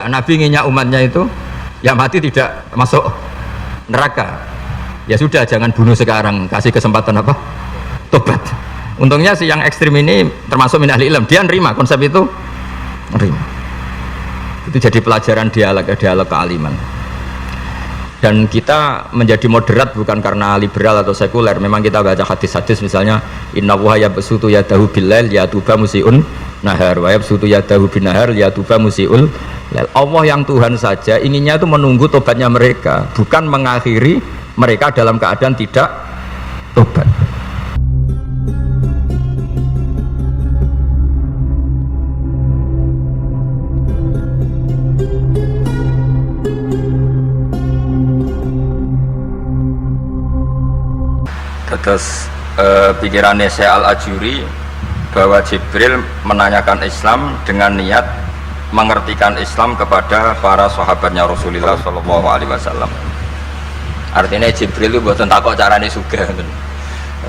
Nabi nginyak umatnya itu ya mati tidak masuk neraka. Ya sudah, jangan bunuh sekarang, kasih kesempatan apa? Tobat. Untungnya si yang ekstrim ini termasuk min ahli ilm, dia nerima konsep itu, nerima. Itu jadi pelajaran dialog kealiman. Dan kita menjadi moderat bukan karena liberal atau sekuler. Memang kita baca hadis-hadis misalnya inna wuha yabsutu yadahu billail yatuba musiun nahar wa yabsutu yadahu binahar yatuba musiul lail. Allah yang Tuhan saja inginnya itu menunggu tobatnya mereka, bukan mengakhiri mereka dalam keadaan tidak tobat. Terus pikirannya Syekh Al-Ajuri bahwa Jibril menanyakan Islam dengan niat mengertikan Islam kepada para sahabatnya Rasulullah Shallallahu Alaihi Wasallam. Artinya Jibril itu buatan takok carane sugih.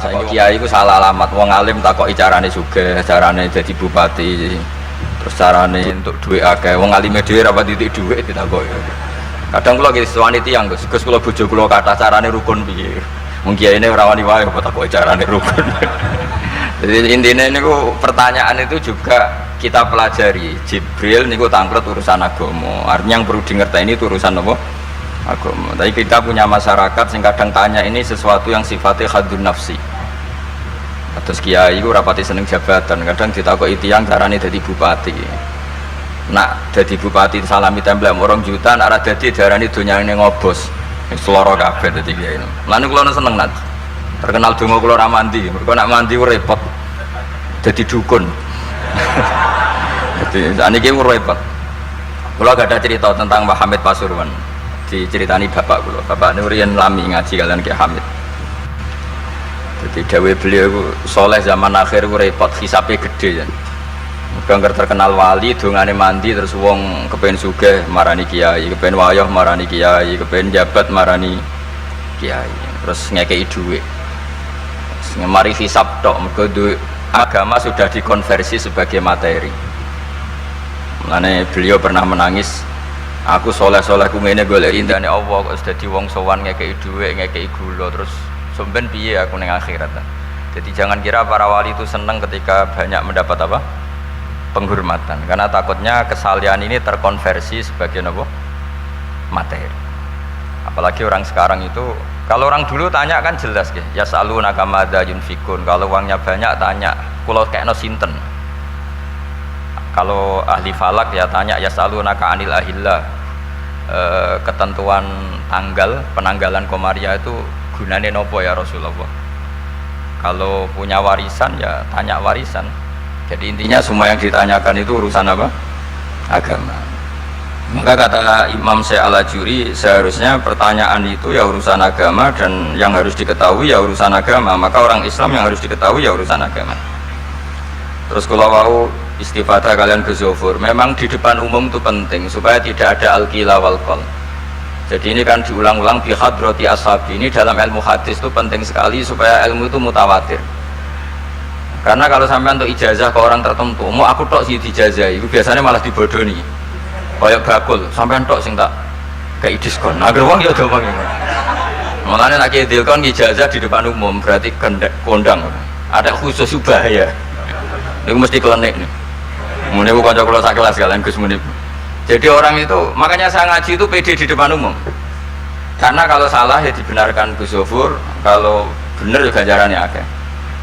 Saya kiai itu salah alamat. Wong alim takok carane sugih, carane jadi bupati, terus carane untuk duit akeh. Wong alim dhewe ra pati duit ditakok. Kadang kula nggih wanita yang Gus kula bojo kula kathah carane rukun piye. Wong kiai ini ora wani wae apa takok carane rukun. Jadi intinya ini pertanyaan itu juga kita pelajari. Jibril niku tangklet urusan agama. Artinya yang perlu dingerteni itu urusan apa? Agama. Tapi kita punya masyarakat sing kadang tanya ini sesuatu yang sifatnya khadun nafsi. Terus kiai itu rapati seneng jabatan, kadang ditakoki tiyang carane dadi bupati. Nak dadi bupati salami template 2 juta, nak ora dadi darani donyane ngobos. Seloro kabeh dadi kiai. Lan kula seneng nak terkenal donga kula ora mandi. Mergo nak mandi repot. Dadi dukun. Jadi saniki repot. Kula gak ada cerita tentang Mbah Hamid Pasuruan. Diceritani bapak kula. Bapak niku riyen lami ngaji kalian Ki Hamid. Jadi dawuh beliau soleh zaman akhir ku repot, hisabe gede ya. Muga terkenal wali dongane mandi terus wong kepen sugih marani kiai, kepen wayah marani kiai, kepen jabat marani kiai. Terus ngekeki dhuwit. Mari hisab tok mergo agama sudah dikonversi sebagai materi. Mulane beliau pernah menangis, aku soleh-soleh ku ngene golek indane Allah kok dadi wong sowan ngekeki dhuwit, ngekeki gula terus sampean piye aku ning akhirat. Jadi jangan kira para wali itu senang ketika banyak mendapat apa? Penghormatan, karena takutnya kesalian ini terkonversi sebagai apa? Materi. Apalagi orang sekarang itu, kalau orang dulu tanya kan jelas ya yas'alunaka madza yunfikun. Kalau uangnya banyak tanya kula kekno sinten. Kalau ahli falak ya tanya yas'alunaka anil ahillah. Ketentuan tanggal penanggalan komaria itu gunane nopo ya Rasulullah. Kalau punya warisan ya tanya warisan. Jadi intinya semua yang ditanyakan itu urusan apa? Agama. Maka kata Imam Syekh Al-Ajuri, seharusnya pertanyaan itu ya urusan agama, dan yang harus diketahui ya urusan agama. Maka orang Islam yang harus diketahui ya urusan agama. Terus kalau mau istifadah kalian berzofur, memang di depan umum itu penting supaya tidak ada al-qila wal qal. Jadi ini kan diulang-ulang bihadrati ashabi. Ini dalam ilmu hadis itu penting sekali supaya ilmu itu mutawatir. Karena kalau sampai untuk ijazah ke orang tertentu, mau aku tok sih dijazah, itu biasanya malah dibodoni. Kayak bakul, sampai tok sing tak kayak diskon. Agar uang ya udah uang ini. Makanya nak diilkon ijazah di depan umum berarti kondang. Ada khusus bahaya. Ini mesti klenik nih. Mune bukan kalau sak kelas kalian Gus Muni. Jadi orang itu, makanya saya ngaji itu pede di depan umum. Karena kalau salah ya dibenarkan Gus Zofur, kalau benar juga ganjarannya akeh.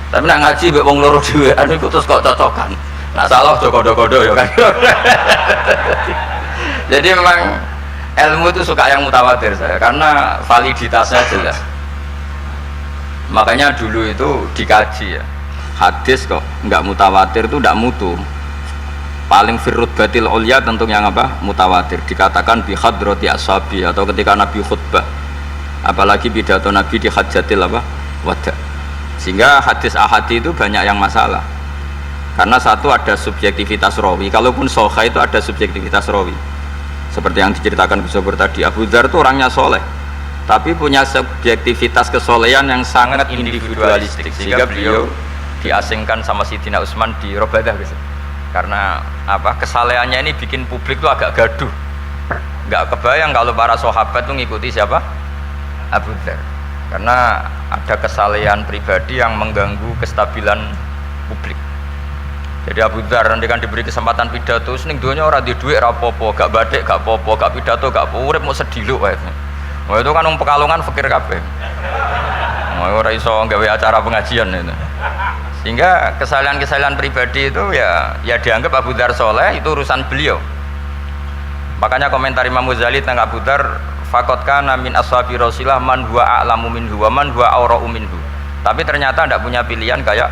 Tapi nak ngaji mbek wong loro dhewe anu iku terus kok cocokan. Nak salah aja kodo-kodo ya kan. Jadi memang ilmu itu suka yang mutawatir saya karena validitasnya jelas. Makanya dulu itu dikaji ya. Hadis kok enggak mutawatir itu enggak mutu. Paling firrut batil ulya tentu yang apa? Mutawatir. Dikatakan bi hadrati ashabi atau ketika Nabi khutbah. Apalagi pidato Nabi di hajatil apa? Wada. Sehingga hadis ahadi itu banyak yang masalah karena satu ada subjektivitas rawi, kalaupun sahih itu ada subjektivitas rawi seperti yang diceritakan Gus Sobur tadi. Abu Dzar itu orangnya soleh tapi punya subjektivitas kesolehan yang sangat individualistik sehingga beliau diasingkan sama Sidina Utsman di Robadah gitu. Karena apa, kesalehannya ini bikin publik itu agak gaduh nggak kebayang kalau para sahabat itu ngikuti siapa? Abu Dzar. Karena ada kesalehan pribadi yang mengganggu kestabilan publik. Jadi Abu Dzar nanti kan diberi kesempatan pidato, seneng dunia orang di duit rapopo, gak badek, gak popo, gak pidato, gak urip mau sedih lu, wah itu kan Pekalongan fakir kabeh. Orang iso nggawe acara pengajian itu. Sehingga kesalahan-kesalahan pribadi itu ya dianggap Abu Dzar soleh, itu urusan beliau. Makanya komentar Imam Ghazali tentang Abu Dzar, faqad kana min ashabi Rasulillah man huwa a'lamu minhu wa man huwa awra'u minhu. Tapi ternyata tidak punya pilihan kayak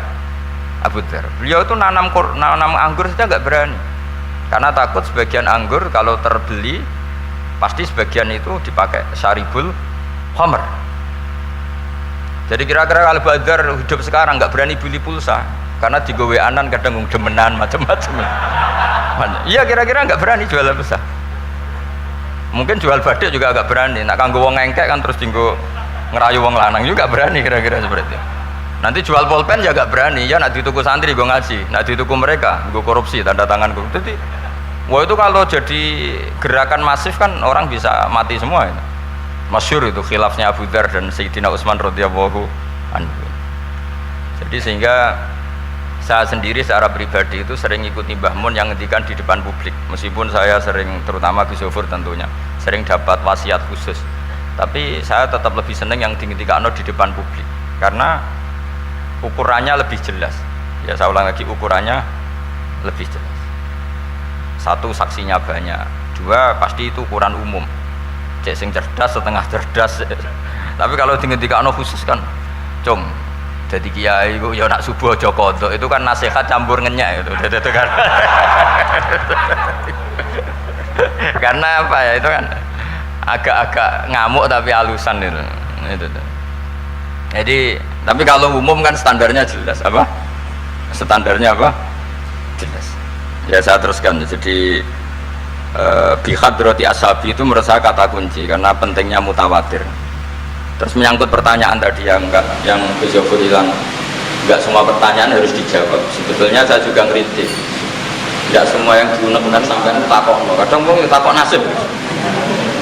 Abu Dzar. Beliau itu nanam anggur saja nggak berani, karena takut sebagian anggur kalau terbeli pasti sebagian itu dipakai syaribul khamr. Jadi kira-kira kalau Abu Dzar hidup sekarang nggak berani beli pulsa, karena digoweanan kadang demenan macam-macam. Iya kira-kira nggak berani jual pulsa. Mungkin jual badik juga agak berani. Nak kanggo wong engkek kan terus dinggo ngerayu wong lanang juga berani kira-kira seperti itu. Nanti jual pulpen ya gak berani, ya nak dituku santri gue ngaji, nak dituku mereka gue korupsi tanda tangan gue. Jadi, wah itu kalau jadi gerakan masif kan orang bisa mati semua. Itu. Masyhur itu khilafnya Abu Dzar dan Sayyidina Utsman radhiyallahu anhu. Jadi sehingga saya sendiri secara pribadi itu sering ikuti Mbah Mun yang ngendikan di depan publik. Meskipun saya sering, terutama Gus Zofur tentunya, sering dapat wasiat khusus. Tapi saya tetap lebih seneng yang ngendikan di depan publik, karena ukurannya lebih jelas. Ya saya ulang lagi, ukurannya lebih jelas. Satu, saksinya banyak. Dua, pasti itu ukuran umum. Cek sing cerdas, setengah cerdas. Tapi kalau dingendikano khusus kan, cung. Jadi kiai itu ya nak subuh aja kodok, itu kan nasihat campur ngenyak itu. Itu kan. Karena apa ya, itu kan agak-agak ngamuk tapi halusan itu. Itu. Jadi, tapi kalau umum kan standarnya jelas apa? Standarnya apa? Jelas. Ya saya teruskan. Jadi bihadrati ashabi itu menurut saya kata kunci karena pentingnya mutawatir. Terus menyangkut pertanyaan tadi yang Gus Zofur bilang enggak semua pertanyaan harus dijawab. Sebetulnya saya juga ngeritik. Enggak semua yang diunek-unek sampai takok. Kadang wong takok nasib.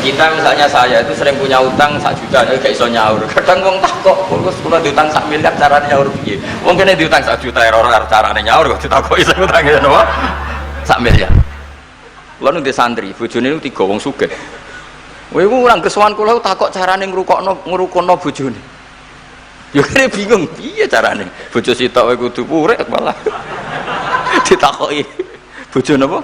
Kita misalnya saya itu sering punya utang 1 juta gak iso nyaur. Kadang wong takok, kula diutang 1 miliar carane nyaur piye? Wong kene diutang 1 juta ora carane nyaur kok ditakoki sing utang ya napa? 1 miliar. Kula nu santri, bojone niku 3 wong sugih. Kowe iku urang kesuwan kula takok carane ngrukono bojone. Ya kene bingung piye carane? Bojo sitok kowe kudu urip malah ditakoki. Bojo napa?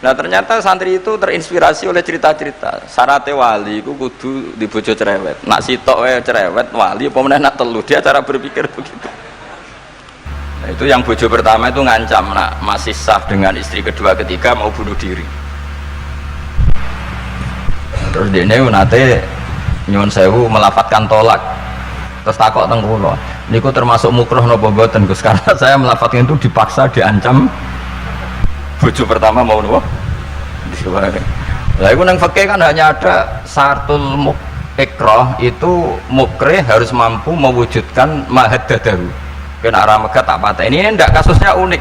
Nah ternyata santri itu terinspirasi oleh cerita-cerita. Syaratnya wali itu kudu di bojo cerewet. Nak sitok cerewet wali apa meneh nak telu, dia cara berpikir begitu. Nah itu yang bojo pertama itu ngancam nak masih sah dengan istri kedua ketiga mau bunuh diri. Terus dia nate nyuwun sewu melafatkan tolak. Terus takok teng kula. Niku termasuk mukruh napa mboten Gus? Karena saya melafatkan itu dipaksa diancam. Bojo pertama mau nopo? Lah iku nang fikih kan hanya ada syaratul ikrah, itu mukrih harus mampu mewujudkan mahaddadahu. Kena arah megat tak patah. Ini ndak kasusnya unik.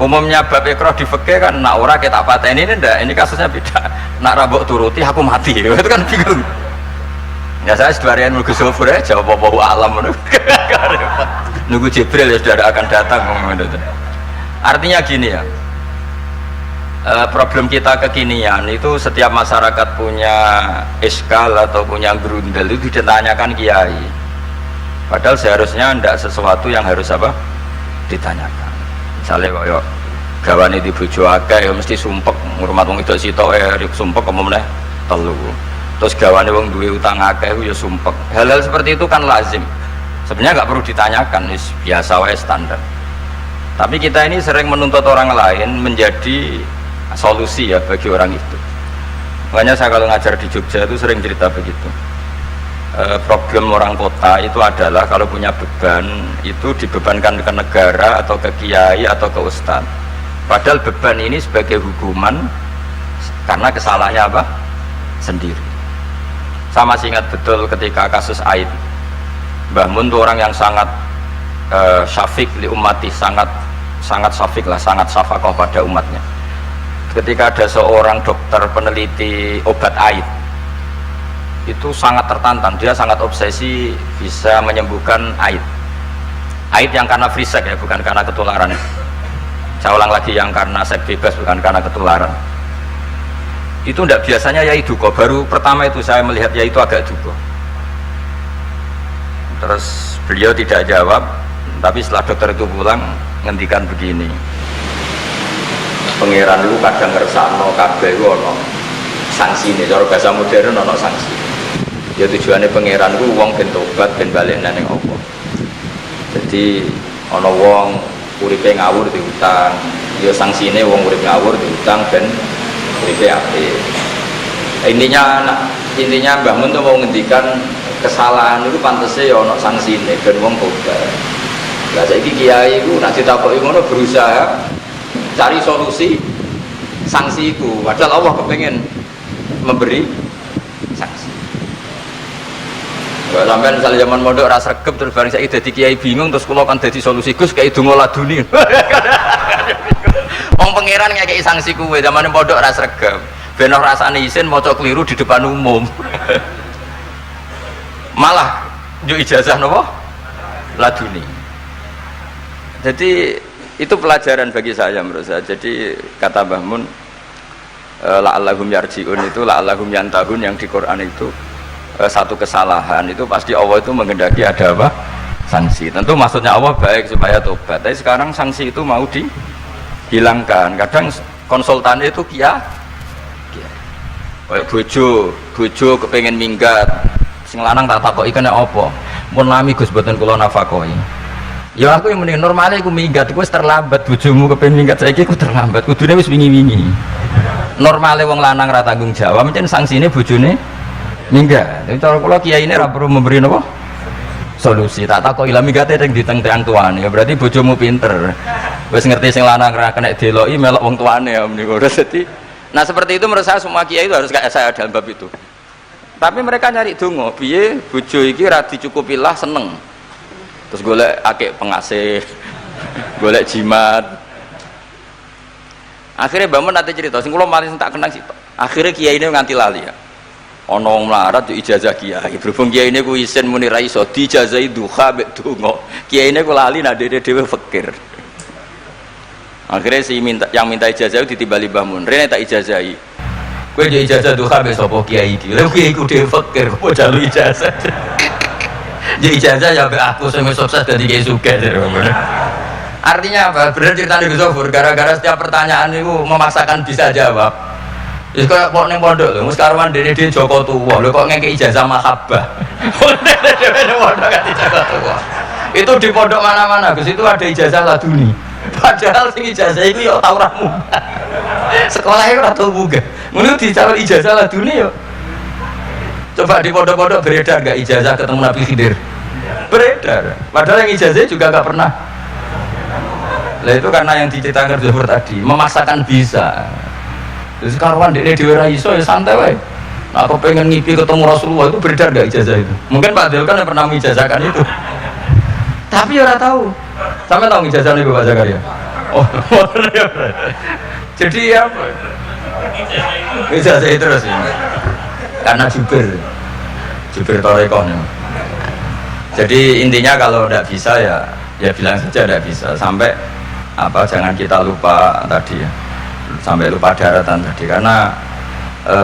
Umumnya bab ikrah di fikih kan nak ora ketak patah ini ndak, ini kasusnya beda. Nak rabok turuti aku mati. Itu kan bingung. Ya saya sebagian Gus Zofur jawab apa alam nunggu Jibril ya sudah akan datang ngomong itu. Artinya gini ya, problem kita kekinian itu setiap masyarakat punya iskal atau punya grundel itu ditanyakan kiai. Padahal seharusnya tidak sesuatu yang harus apa ditanyakan. Misalnya kaya gawane di bojo akeh ya mesti sumpek ngurmat wong itu sitok sumpek kemene telu. Terus gawane wong duwe utang akeh ya sumpek. Hal-hal seperti itu kan lazim. Sebenarnya nggak perlu ditanyakan, biasa wae standar. Tapi kita ini sering menuntut orang lain menjadi solusi ya bagi orang itu. Makanya saya kalau ngajar di Jogja itu sering cerita begitu. Problem orang kota itu adalah kalau punya beban itu dibebankan ke negara atau ke kiai atau ke ustadz. Padahal beban ini sebagai hukuman karena kesalahannya apa? Sendiri. Saya masih ingat betul ketika kasus Aid. Mbah Mun itu orang yang sangat syafiq li ummati, sangat syafiq lah, sangat syafaqah pada umatnya. ketika ada seorang dokter peneliti obat AIDS itu sangat tertantang, dia sangat obsesi bisa menyembuhkan AIDS. AIDS yang karena free sex ya, bukan karena ketularan. Saya ulang lagi, yang karena seks bebas, bukan karena ketularan. Itu tidak biasanya ya itu kok. Baru pertama itu saya melihat ya itu agak duka. Terus beliau tidak jawab, tapi setelah dokter itu pulang ngendikan begini, pangeran itu kadang ngersakno kabeh ku ono sanksine, cara bahasa modern ono sanksi. Ya tujuannya pangeran ku wong ben tobat ben balik nang Allah. Jadi ono wong uripe ngawur diutang, ya sanksine wong urip ngawur diutang ben uripe apik. Intinya Mbah Mun tuh mau ngendikan kesalahan itu pantese ya ono sanksine ben wong tobat. Lah saiki kiai ku nek ditakoki ngono berusaha cari solusi sanksi itu, padahal Allah kepengen memberi sanksi. Kalau sampai misalnya zaman mondok rasa regep terus bareng saya jadi kiai bingung terus kalau kan jadi solusi Gus kayak dongo laduni. Wong pangeran ngekeki sanksi kuwe zaman mondok rasa regep. Ben ora rasane isin maca keliru di depan umum. Malah yo ijazah napa? Laduni. Jadi itu pelajaran bagi saya menurut saya. Jadi kata Mbah Mun la'allahum yarji'un itu la'allahum yantahun yang di Quran itu satu kesalahan itu pasti Allah itu menghendaki ada apa? Sanksi. Tentu maksudnya Allah baik supaya tobat. Tapi sekarang sanksi itu mau dihilangkan. Kadang konsultan itu kayak bojo kepengen minggat. Sing lanang tak takoki kena apa? Mun lami Gus boten kula nafakoi. Ya aku yang mending normalnya aku minggat, aku terlambat bojomu kepengen minggat saiki aku terlambat. Kudune wis wingi-wingi. Normalnya wong lanang ra tanggung jawab, mencen sanksine bojone minggat. Tapi cara kula kiyaine ra perlu memberi napa? Solusi. Tak takoki lah minggate ning diteng-teng tuane. Ya berarti bojomu pinter. Wis ngerti sing lanang ra kena deloki melok wong tuane ya menika. Dadi nah seperti itu menurut saya semua kiai itu harus kayak saya dalam bab itu. Tapi mereka nyari donga, piye bojo iki ra dicukupilah seneng. Terus golek akeh pengasih, golek jimat. Akhirnya Mbah Mun nate cerita, sing kula paling tak kenang sih. Akhirnya kiai ini nganti lali ya. Ana wong melarat yo ijazah kiai. Berhubung kiai ini ku isin muni ra iso dijazahi duha mek donga. Kiai ini ku lali nak dhewe fakir. Akhirnya yang minta ijazah ditimbali Mbah Mun. Rene tak ijazahi. Kowe yo ijazah duha mek sapa kiai iki? Lha kiai ku dhewe fakir, kok jalu ijazah. Jadi ijazah ya aku sing sukses dadi kiai sugih. Artinya apa? Bener ceritane Gus Sofur, gara-gara setiap pertanyaan itu memaksakan bisa jawab. Wis kok ning pondok lho, wis karuan dene Joko tuwa. Lho kok ngekek ijazah mahabbah. Dene pondok kan ijazah tuwa. Itu di pondok mana-mana Gus itu ada ijazah laduni. Padahal sing ijazah itu ya tau ra munggah. Sekolahnya ora tau munggah. Ngono dicalon ijazah laduni yo. Coba di pondok-pondok beredar gak ijazah ketemu Nabi Khidir? Beredar. Padahal yang ijazah juga gak pernah. Lah itu karena yang diceritakan Zuhur tadi memaksakan bisa. Terus karuan dekne dhewe ra iso ya santai wae. Nah, aku pengen ngipi ketemu Rasulullah itu beredar gak ijazah itu? Mungkin Pak Del kan pernah mengijazahkan itu. Tapi ora tahu. Sampai tahu ijazahnya Pak Zakaria? Oh, jadi apa? Ijazah itu terus ya. Karena Jubir Torekoh. Jadi intinya kalau tidak bisa ya bilang saja tidak bisa. Sampai apa jangan kita lupa tadi ya, sampai lupa daratan tadi karena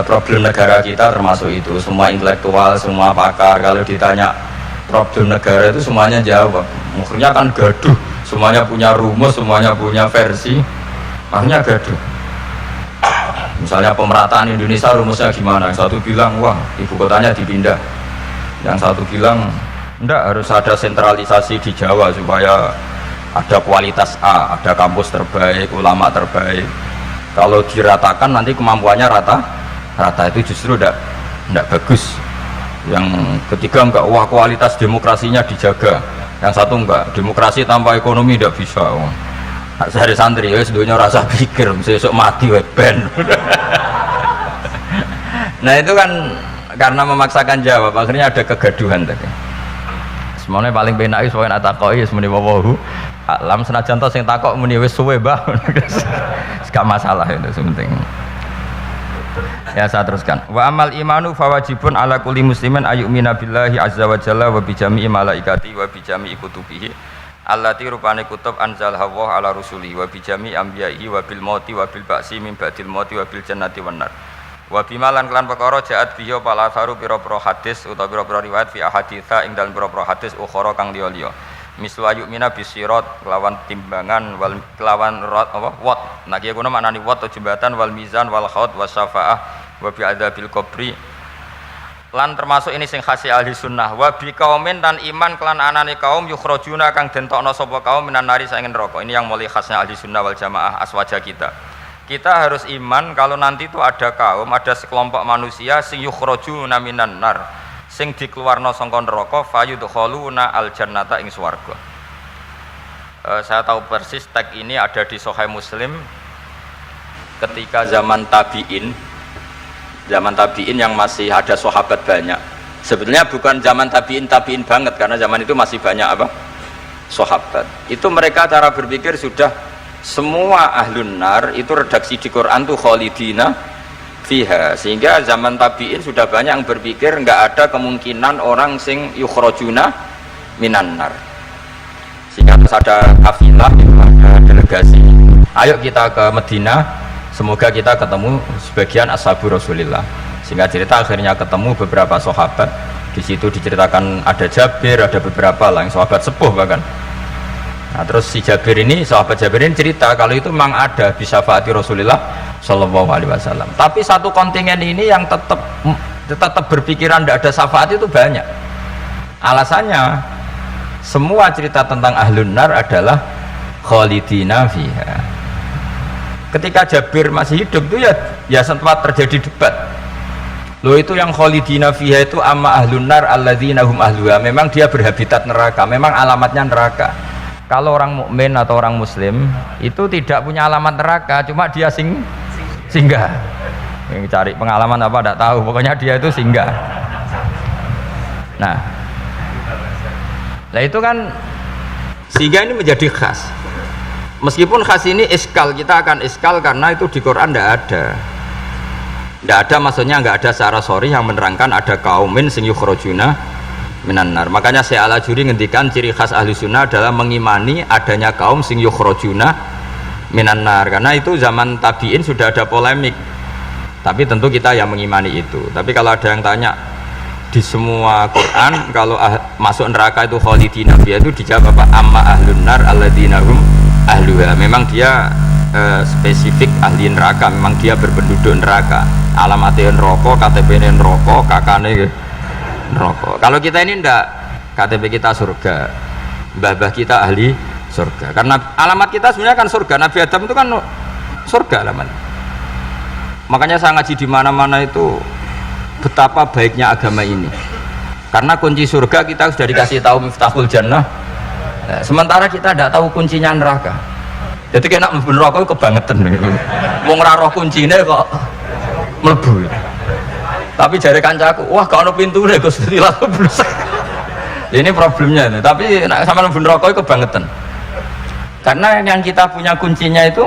problem negara kita termasuk itu. Semua intelektual, semua pakar kalau ditanya problem negara itu semuanya jawab. Akhirnya kan gaduh, semuanya punya rumus, semuanya punya versi, akhirnya gaduh. Misalnya pemerataan Indonesia rumusnya gimana? Yang satu bilang wah ibu kotanya dipindah, yang satu bilang enggak, harus ada sentralisasi di Jawa supaya ada kualitas A, ada kampus terbaik, ulama terbaik. Kalau diratakan nanti kemampuannya rata itu justru enggak bagus. Yang ketiga enggak, wah kualitas demokrasinya dijaga. Yang satu enggak, demokrasi tanpa ekonomi enggak bisa. Sehari santri ya seduanya rasa pikir besok mati ben. Nah itu kan karena memaksakan jawab akhirnya ada kegaduhan tadi. Semuanya paling penak soalnya atakoi semuanya wawahu alam senajan to sing takok muni wis suwe Mbah. Gak masalah itu penting. Ya saya teruskan. Wa amal imanu fawajibun ala kulli muslimin ayyumina billahi azza wa jalla wa bi jami'i malaikati wa bi jami'i kutubihi allati rupane kutub anzal hawa ala rusuli wa bi jami'i anbiya'i wa bil mauti wa bil ba'si min ba'dil mauti wa bil jannati wan nar. Wa bimalan kelan perkara jaat bihi pala saru pira-pira hadis utawa pira-pira riwayat fi ahaditsa ing dalem pira-pira hadis ukhara kang liya-liya. Mislu ayyumina bisirat kelawan timbangan wal kelawan wat. Nah kiye kono maknani wat jembatan wal mizan wal khaut wasyafaah wa bi adzabil qabri. Lan termasuk ini sing khasi ahli sunnah wa bi kaumin dan iman kelan anane kaum yukhrajuna kang den tokno sapa kaum minan nari saking neraka. Ini yang mulai khasnya ahli sunnah wal jamaah aswaja kita. Kita harus iman kalau nanti itu ada kaum, ada sekelompok manusia sing yukhrajuna minan nar, sing dikeluarno saka neraka fayudkhuluna al jannata ing swarga. Saya tahu persis tag ini ada di Sahih Muslim ketika zaman tabi'in yang masih ada sahabat banyak. Sebetulnya bukan zaman tabi'in banget karena zaman itu masih banyak apa? Sahabat. Itu mereka cara berpikir sudah semua ahlun nar itu redaksi di Quran tuh khalidina fiha, sehingga zaman tabi'in sudah banyak yang berpikir nggak ada kemungkinan orang sing yukhrajuna minan nar, sehingga terus ada kafilah, ada delegasi, ayo kita ke Medina, semoga kita ketemu sebagian ashabu Rasulillah, sehingga cerita akhirnya ketemu beberapa sahabat. Di situ diceritakan ada Jabir, ada beberapa lah yang sahabat sepuh bahkan. Nah, terus si Jabir ini, sahabat Jabir ini cerita kalau itu memang ada bisa faati Rasulullah Shallallahu Alaihi Wasallam. Tapi satu kontingen ini yang tetap berpikiran tidak ada syafaat itu banyak. Alasannya semua cerita tentang ahlun nar adalah khalidina fiha. Ketika Jabir masih hidup itu ya sempat terjadi debat. Loh itu yang khalidina fiha itu amma ahlun nar alladzina hum ahluha. Memang dia berhabitat neraka, memang alamatnya neraka. Kalau orang mukmin atau orang muslim itu tidak punya alamat neraka, cuma dia singgah. Yang cari pengalaman apa tidak tahu, pokoknya dia itu singgah. Nah itu kan sehingga ini menjadi khas. Meskipun khas ini iskal, kita akan iskal karena itu di Quran tidak ada, maksudnya nggak ada secara sori yang menerangkan ada kaumin sing yukhrajuna minan nar. Makanya Syekh Al-Ajuri ngendikan ciri khas ahli sunnah adalah mengimani adanya kaum sing yukhrajuna minan nar, karena itu zaman tabi'in sudah ada polemik, tapi tentu kita yang mengimani itu. Tapi kalau ada yang tanya di semua Quran kalau masuk neraka itu khalidina fiha, itu dijawab apa? Amma ahlun nar alladzina hum ahluha. Memang dia spesifik ahli neraka, memang dia berpenduduk neraka, alamatnya neraka, KTP-nya neraka, kakane neraka. Kalau kita ini ndak, KTP kita surga, mbah-mbah kita ahli surga, karena alamat kita sebenarnya kan surga. Nabi Adam itu kan surga alamat. Makanya saya ngaji di mana-mana itu betapa baiknya agama ini, karena kunci surga kita sudah dikasih tahu miftahul jannah. Nah, sementara kita tidak tahu kuncinya neraka. Jadi kena mlebu neraka kebangetan. Wong ora roh kuncine kok mlebu. Tapi jari kancaku, wah gak ada pintu deh, Gus Tilas berusak. Ini problemnya nih. Tapi sama mlebu neraka kebangetan. Karena yang kita punya kuncinya itu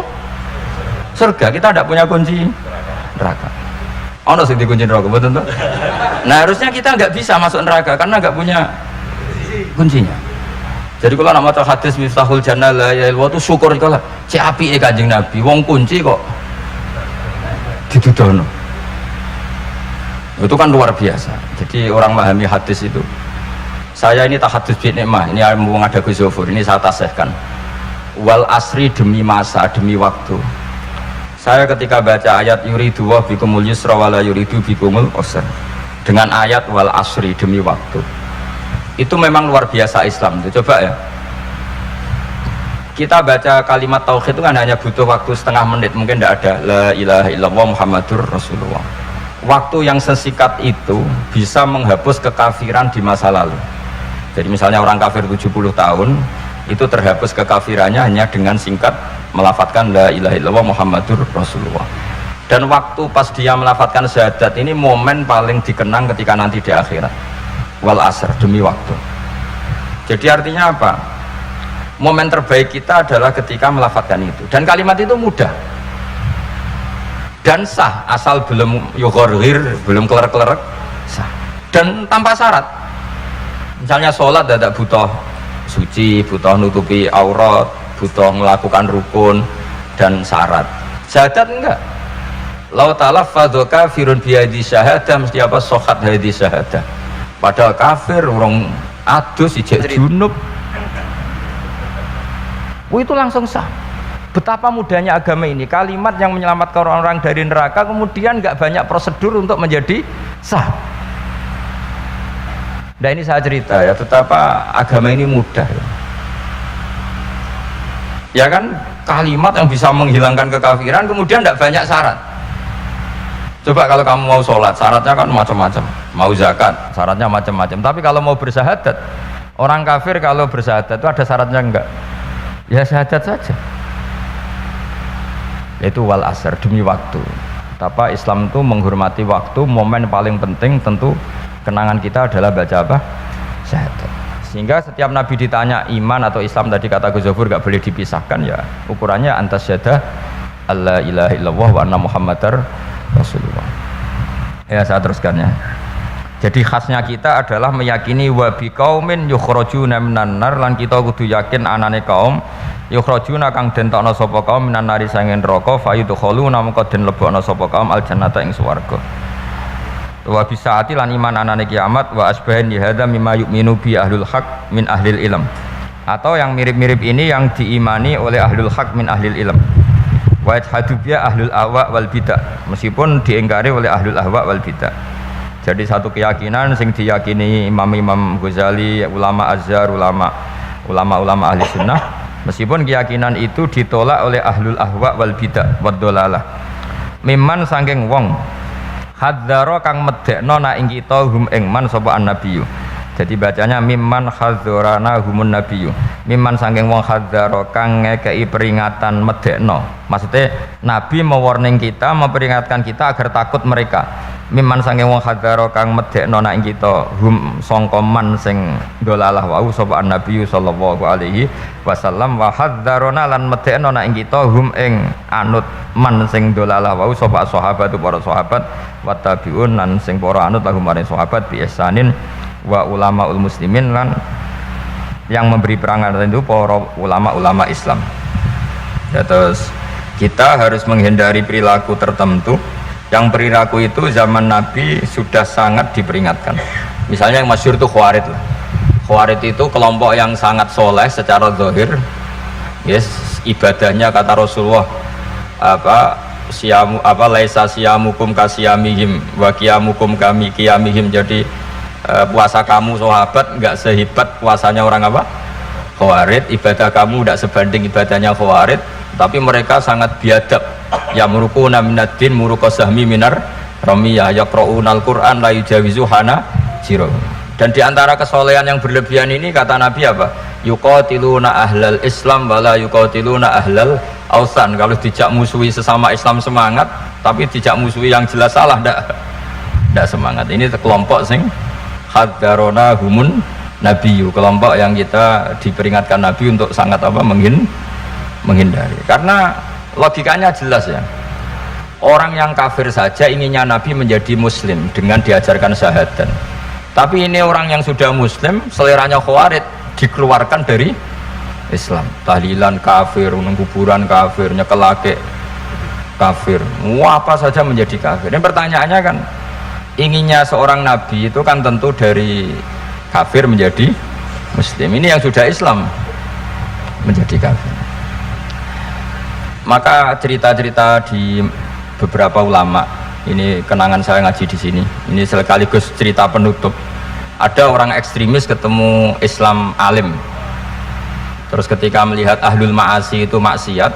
surga, kita tidak punya kunci neraka. Ono sing dikunci neraka, betul tuh. Nah harusnya kita nggak bisa masuk neraka karena nggak punya kuncinya. Jadi kalau nak maca hadis miftahul jannah la ilaha illallah itu syukur kalau cek apike Kanjeng Nabi, wong kunci kok didudono. Itu kan luar biasa. Jadi orang memahami hadis itu. Saya ini tak hadis bin nikmah, ini mumpung ada Gus Zofur, ini saya tasihkan. Wal asri demi masa, demi waktu. Saya ketika baca ayat yuridu wa bikumul yusra wala yuridu bikumul usra, dengan ayat wal asri demi waktu, itu memang luar biasa Islam itu. Coba ya, kita baca kalimat tauhid itu kan hanya butuh waktu setengah menit, mungkin tidak ada la ilaha illallah muhammadur rasulullah. Waktu yang sesikat itu bisa menghapus kekafiran di masa lalu. Jadi misalnya orang kafir 70 tahun itu terhapus kekafirannya hanya dengan singkat melafadzkan la ilaha illallah muhammadur rasulullah. Dan waktu pas dia melafadzkan syahadat ini momen paling dikenang ketika nanti di akhirat. Wal asr demi waktu. Jadi artinya apa? momen terbaik kita adalah ketika melafadzkan itu, dan kalimat itu mudah dan sah asal belum yughorhir, belum kelerek-kelerek, sah dan tanpa syarat. Misalnya sholat tidak butuh suci, butuh nutupi aurat, butuh melakukan rukun dan syarat. Syahadat enggak, lau talaffadhu kafirun bihadi syahadah, mesti apa sohat hadi syahadah, padahal kafir orang adus ijek junub itu langsung sah. Betapa mudahnya agama ini, kalimat yang menyelamatkan orang-orang dari neraka kemudian nggak banyak prosedur untuk menjadi sah. Nah ini saya cerita ya, betapa agama ini mudah ya kan, kalimat yang bisa menghilangkan kekafiran kemudian tidak banyak syarat. Coba kalau kamu mau sholat syaratnya kan macam-macam, mau zakat syaratnya macam-macam, tapi kalau mau bersyahadat, orang kafir kalau bersyahadat itu ada syaratnya enggak? Ya syahadat saja, itu wal asr, demi waktu. Betapa Islam itu menghormati waktu. Momen paling penting tentu kenangan kita adalah baca apa? Syahadat. Sehingga setiap Nabi ditanya iman atau Islam, tadi kata Gus Zafur gak boleh dipisahkan, ya ukurannya antas syahadah alla ilaha illallah wa anna muhammadar rasulullah. Ya saya teruskan ya. Jadi khasnya kita adalah meyakini wa biqaumin yukhrajuna minan nar, lan kita kudu yakin anane kaum yukhrajuna kang den tokno sapa kaum minan nari sangen neraka fayudkhuluna mongko den lebokno sapa kaum al jannata ing swarga. Wa bisaati lan iman anane kiamat wa asbahan hadza mimma yu'minu bi ahlul haq min ahlil ilm, atau yang mirip-mirip ini yang diimani oleh ahlul haq min ahlil ilm. Wa yajhadu bi ahlul ahwa wal bidah, meskipun diingkari oleh ahlul ahwa wal bidah. Jadi satu keyakinan sing diyakini Imam Ghazali, ulama Azhar, ulama ahli sunnah, meskipun keyakinan itu ditolak oleh ahlul ahwa wal bidah wad dolalah. Mimman sangking wong hadzara kang medekno na ing kita hum ing man sapa annabiyyu. Jadi bacanya mimman hadzarana humun nabiyyu. Mimman sangking wong hadzara kang ngekei peringatan medekno. Maksudnya Nabi mewarning kita, memperingatkan kita agar takut mereka. Mimman sangking wong hadzara kang medekno na ing kita hum sangka man sing dolalah wau sapa annabiyyu sallallahu alaihi wasallam, wa hadzarana lan medekno na ing kita hum ing anut man sing dolalah wau sapa sahabat para sahabat wa tabiun lan sing para anut lahum maring sahabat bi ihsanin wa ulamaul muslimin, lan yang memberi perangan itu para ulama-ulama Islam. Ya, terus kita harus menghindari perilaku tertentu yang perilaku itu zaman Nabi sudah sangat diperingatkan. Misalnya yang masyhur itu Khawarij lah. Khawarij itu kelompok yang sangat soleh secara zahir, yes, ibadahnya kata Rasulullah laisa siyamukum kasiyamihim wa qiyamukum kami qiyamihim. Jadi puasa kamu sahabat enggak sehebat puasanya orang apa? Khawarij. Ibadah kamu enggak sebanding ibadahnya Khawarij, tapi mereka sangat biadab. Ya murukuna minaddin muruqa sahmi minar ramiyah yaqra'unal Qur'an la yujawizu hana jiro. Dan diantara kesolehan yang berlebihan ini kata Nabi apa? Yuqatiluna ahlal Islam wala yuqatiluna ahlal ausan. Kalau dijak musuhi sesama Islam semangat, tapi dijak musuhi yang jelas salah ndak semangat. Ini kelompok sing hadarona humun nabiyyu, kelompok yang kita diperingatkan Nabi untuk sangat apa? Menghindari. Karena logikanya jelas ya, orang yang kafir saja inginnya Nabi menjadi muslim dengan diajarkan syahadat, tapi ini orang yang sudah muslim seleranya Khawarij dikeluarkan dari Islam, tahlilan kafir, kuburan kafir, nyekelake kafir, apa saja menjadi kafir. Ini pertanyaannya kan, inginnya seorang Nabi itu kan tentu dari kafir menjadi muslim, ini yang sudah Islam menjadi kafir. Maka cerita-cerita di beberapa ulama, ini kenangan saya ngaji di sini, ini sekaligus cerita penutup. Ada orang ekstremis ketemu Islam alim, terus ketika melihat ahlul ma'asi itu maksiat,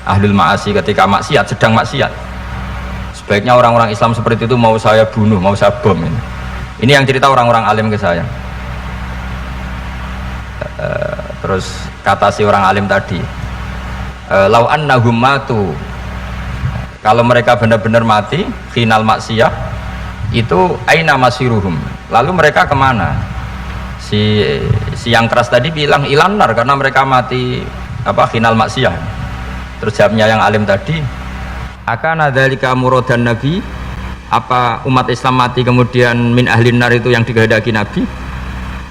ahlul ma'asi ketika maksiat, sedang maksiat, sebaiknya orang-orang Islam seperti itu mau saya bunuh, mau saya bom. Ini yang cerita orang-orang alim ke saya. Terus kata si orang alim tadi, lau annahum matu, kalau mereka benar-benar mati final maksiyah itu aina masiruhum, lalu mereka kemana? si yang keras tadi bilang ilanar karena mereka mati final maksiyah. Terus jawabnya yang alim tadi, akan dzalika muradan nabi, apa umat Islam mati kemudian min ahlin nar itu yang dikehendaki nabi?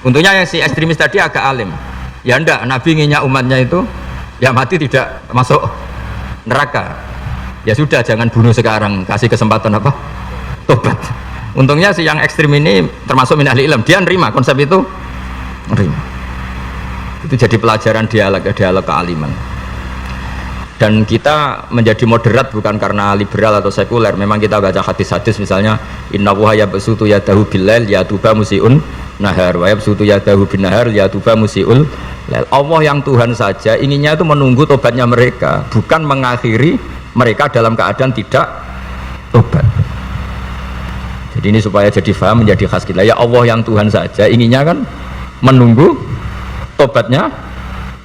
Untungnya yang si ekstremis tadi agak alim. Ya enggak, nabi inginnya umatnya itu ya mati tidak masuk neraka. Ya sudah, jangan bunuh sekarang, kasih kesempatan tobat. Untungnya si yang ekstrim ini termasuk min ahli ilm, dia nerima konsep itu, nerima. Itu jadi pelajaran dialog kealiman. Dan kita menjadi moderat bukan karena liberal atau sekuler. Memang kita baca hadis-hadis misalnya inna wuha yabsutu yadahu billail yatuba musiun nahar wa yabsutu yadahu bin nahar yatuba musiul lail. Allah yang Tuhan saja inginnya itu menunggu tobatnya mereka, bukan mengakhiri mereka dalam keadaan tidak tobat. Jadi ini supaya jadi faham, menjadi khas kita. Ya Allah yang Tuhan saja inginnya kan menunggu tobatnya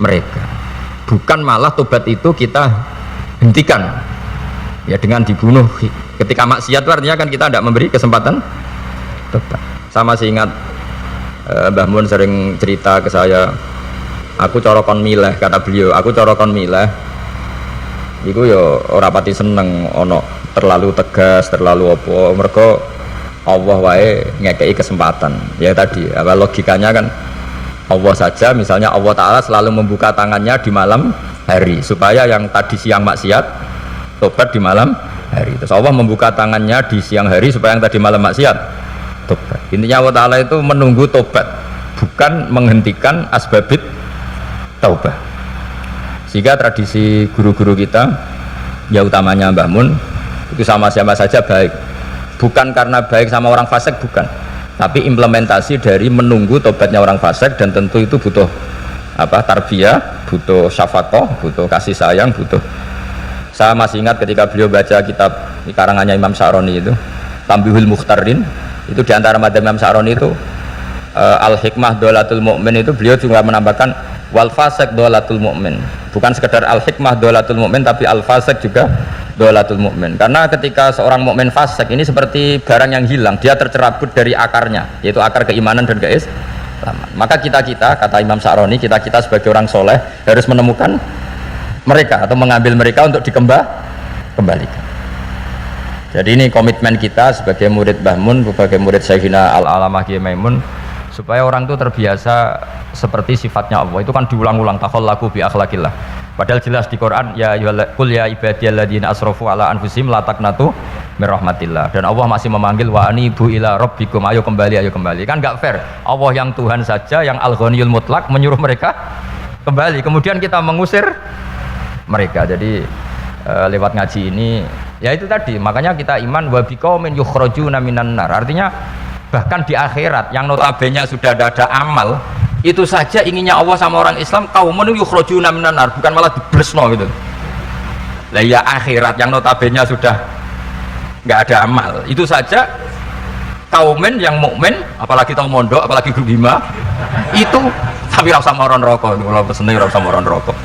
mereka, bukan malah tobat itu kita hentikan ya dengan dibunuh ketika maksiat. Itu artinya kan kita tidak memberi kesempatan tobat. Sama sih ingat Mbah Mun sering cerita ke saya, aku corokon mileh, kata beliau, aku corokon mileh iku ya ora pati seneng ono terlalu tegas, terlalu apa, mergo Allah wae ngekei kesempatan. Ya tadi logikanya kan Allah saja, misalnya Allah Ta'ala selalu membuka tangannya di malam hari supaya yang tadi siang maksiat tobat di malam hari. Terus Allah membuka tangannya di siang hari supaya yang tadi malam maksiat tobat. Intinya Allah Ta'ala itu menunggu tobat, bukan menghentikan asbabit taubah. Sehingga tradisi guru-guru kita, ya utamanya Mbah Mun, itu sama-sama saja baik. Bukan karena baik sama orang fasik, bukan, tapi implementasi dari menunggu tobatnya orang fasik. Dan tentu itu butuh tarbiyah, butuh syafaqah, butuh kasih sayang, butuh. Saya masih ingat ketika beliau baca kitab di karangannya Imam Sya'roni itu Tambihul Mukhtarin, itu diantara madzhab Imam Sya'roni itu al-hikmah dolatul mu'min, itu beliau juga menambahkan wal fasik dolatul mu'min. Bukan sekedar al-hikmah dolatul mu'min, tapi al-fasik juga dolatul mu'min. Karena ketika seorang mukmin fasik ini seperti barang yang hilang, dia tercerabut dari akarnya, yaitu akar keimanan dan keislaman. Maka kita kata Imam Sya'roni, kita sebagai orang soleh harus menemukan mereka atau mengambil mereka untuk dikembalikan. Jadi ini komitmen kita sebagai murid Mbah Mun, sebagai murid Syekhina Al-Alamah Kiai Maimun, supaya orang itu terbiasa seperti sifatnya Allah. Itu kan diulang-ulang, takhallaku bi akhlaqillah. Padahal jelas di Quran, ya qul ya ibadiyalladzina asrafu ala anfusihim la taqnatu mir rahmatillah. Dan Allah masih memanggil wa anibu ila rabbikum, ayo kembali. Kan enggak fair. Allah yang Tuhan saja, yang al-ghaniyul mutlak, menyuruh mereka kembali, kemudian kita mengusir mereka. Jadi lewat ngaji ini ya itu tadi, makanya kita iman wa biqaumin yukhrajuna minan nar. Artinya bahkan di akhirat yang notabene sudah ada amal, itu saja inginnya Allah sama orang Islam kaumun yukhrajuna minan nar, bukan malah diblesno gitu. Lah ya akhirat yang notabene sudah enggak ada amal, itu saja kaumen yang mukmin, apalagi tahu mondok, apalagi grup hima, itu tapi ora usah moron rokok, kalau pesene ora usah moron rokok.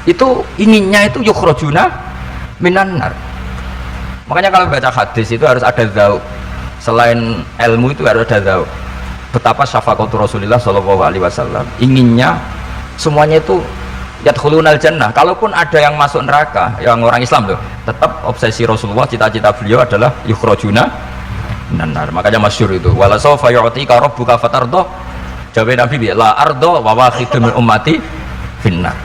Itu inginnya itu yukhrajuna minan nar. Makanya kalau baca hadis itu harus ada dzauq. Selain ilmu itu harus ada dzauq. Betapa syafaqatu Rasulullah sallallahu alaihi wasallam. Inginnya semuanya itu yadkhulunal jannah. Kalaupun ada yang masuk neraka, yang orang Islam loh, tetap obsesi Rasulullah, cita-cita beliau adalah yukhrajuna minan nar. Makanya masyhur itu, wala sawfa yu'tika rabbuka fatardah. Jawab Nabi, la ardo wa wakhidun min ummati finnar.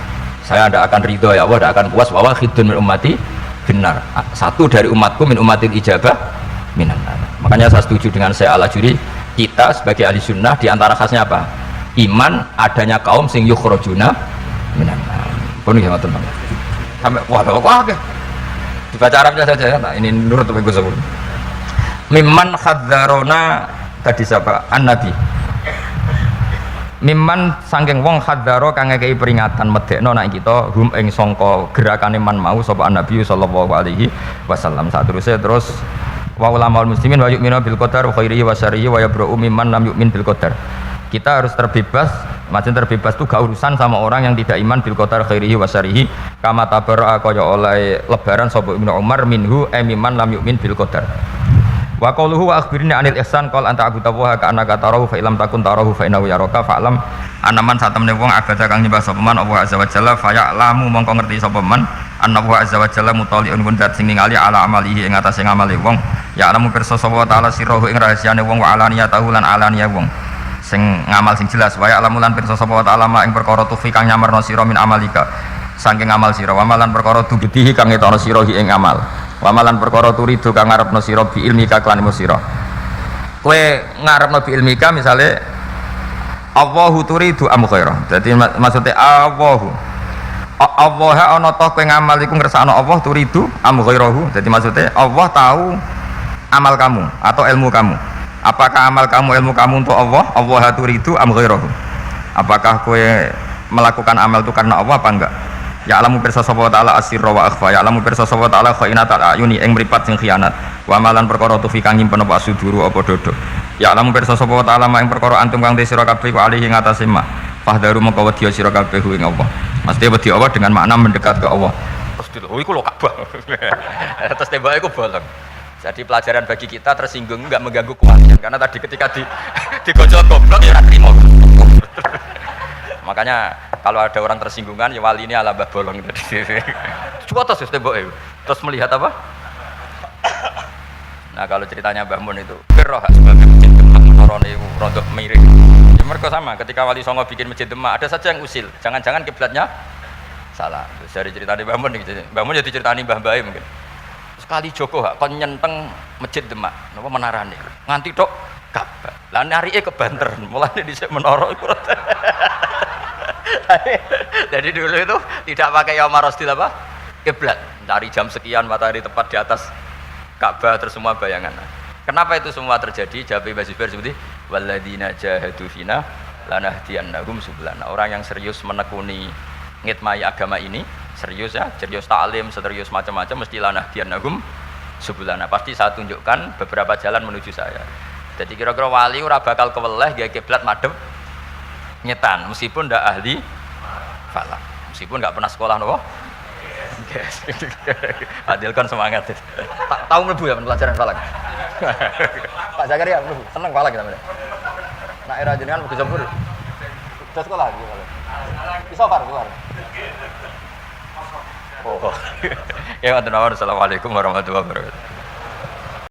Saya tidak akan ridho ya Allah, tidak akan puas wa wakhidun min ummati finnar. Satu dari umatku min ummatil ijabah minan nar. Makanya saya setuju dengan saya Al-Ajuri, kita sebagai ahli sunnah diantara khasnya apa? Iman adanya kaum sing yukhrajuna minan nar. Pun ya ngoten Bang. Sampai wah oke. Dibaca Arabnya saja. Nah, ini nurut Bapak Gus. Mimman khadzarona tadi siapa? An-Nabi. Mimman sangking wong khadzaro kang ngekei peringatan medekno nek kita hum ing sangka gerakane man mau sapa Nabi sallallahu alaihi wasallam. Saterusé terus wa ulama muslimin wa yu'minu bil qadar wa khairihi wa syarrihi wa yabra'u mimman lam yu'min bil qadar. Kita harus terbebas, maksud terbebas itu gak urusan sama orang yang tidak iman bil qadar khairihi wa syarrihi, kama tabara kaya oleh lebaran sapa Ibnu Umar minhu mimman lam yu'min bil qadar. Wa qauluhu wa akhbirni anil ihsan qol anta abudallaha ka annaka tarahu fa illam takun tarahu fa innahu yaraka fa'lam anaman satemene wong abada kang nyembah sapa man Allah azza wa jalla fa ya'lamu mongko ngerti sapa man annahu azza wa jalla mutaliun kun dat sing ningali ala amalihi ing atase ngamale wong ya'lamu pirsa sapa taala sirruhu ing rahasiane wong wa alaniyatahu lan alaniya wong sing ngamal sing jelas wa ya'lamu lan pirsa sapa taala ing perkara tufi kang nyamarno sira min amalika saking amal sira wa malan perkara tubdihi kang etono sira ing amal wa malan perkara turidu kang ngarepno sira bi ilmika kan ilmu sira kowe ngarepno bi ilmika misale Allahu turidu am khaira dadi maksudnya Allahu Allah ana ta kowe ngamal iku ngersakno Allah turidu am khairahu dadi maksudnya Allah tahu amal kamu atau ilmu kamu apakah amal kamu ilmu kamu untuk Allah Allah turidu am khairahu apakah kowe melakukan amal itu karena Allah apa enggak ya alamu pirsa sapa taala asirra wa akhfa ya alamu pirsa sapa taala khainatal ayuni ing mripat sing khianat wa malan perkara tufi kang nyimpen apa suduru apa dodo ya alamu pirsa sapa taala ing perkara antum kang sira kabeh ku alih ing atase ma fahdaru mongko wedi sira kabeh ing Allah mesti wedi Allah dengan makna mendekat ke Allah terus oh iku lho Ka'bah terus tembake iku bolong jadi pelajaran bagi kita tersinggung enggak mengganggu kewalian karena tadi ketika digojol goblok ya ora trimo makanya kalau ada orang tersinggungan ya wali ini ala mbah bolong tadi coba terus tembok terus melihat apa nah kalau ceritanya Mbah Mun itu berroh sebagai masjid Demak menorone itu rodok miring ya mereka sama ketika Wali Songo bikin masjid Demak ada saja yang usil jangan-jangan kiblatnya salah terus dari ceritanya Mbah Mun Mbah Mun jadi ceritanya Mbah Bae mungkin sekali Joko kon nyenteng masjid Demak napa menarane nganti tok Ka'bah lah narike ke banter mulane dhisik menara iku jadi dulu itu tidak pakai Yaumar Rasdil apa? Kiblat. Cari jam sekian matahari tepat di atas Ka'bah terus semua bayangan. Kenapa itu semua terjadi? Jawab Mbah Zubair seperti walladzina jahadu fina lanahdiyannahum subulana. Orang yang serius menekuni ngitmai agama ini, serius ya, serius ta'lim, serius macam-macam mesti lanahdiyannahum subulana. Pasti saya tunjukkan beberapa jalan menuju saya. Jadi kira-kira wali ora bakal keweleh gawe kiblat madhep nyetan meskipun ndak ahli falak meskipun nggak pernah sekolah nopo Adil kan semangat tahu mlebu ya pelajaran falak Pak Zakaria mlebu seneng falak kita nak era jenengan Gus Zabur sudah sekolah gitu bisa far keluar oh ya assalamualaikum warahmatullahi wabarakatuh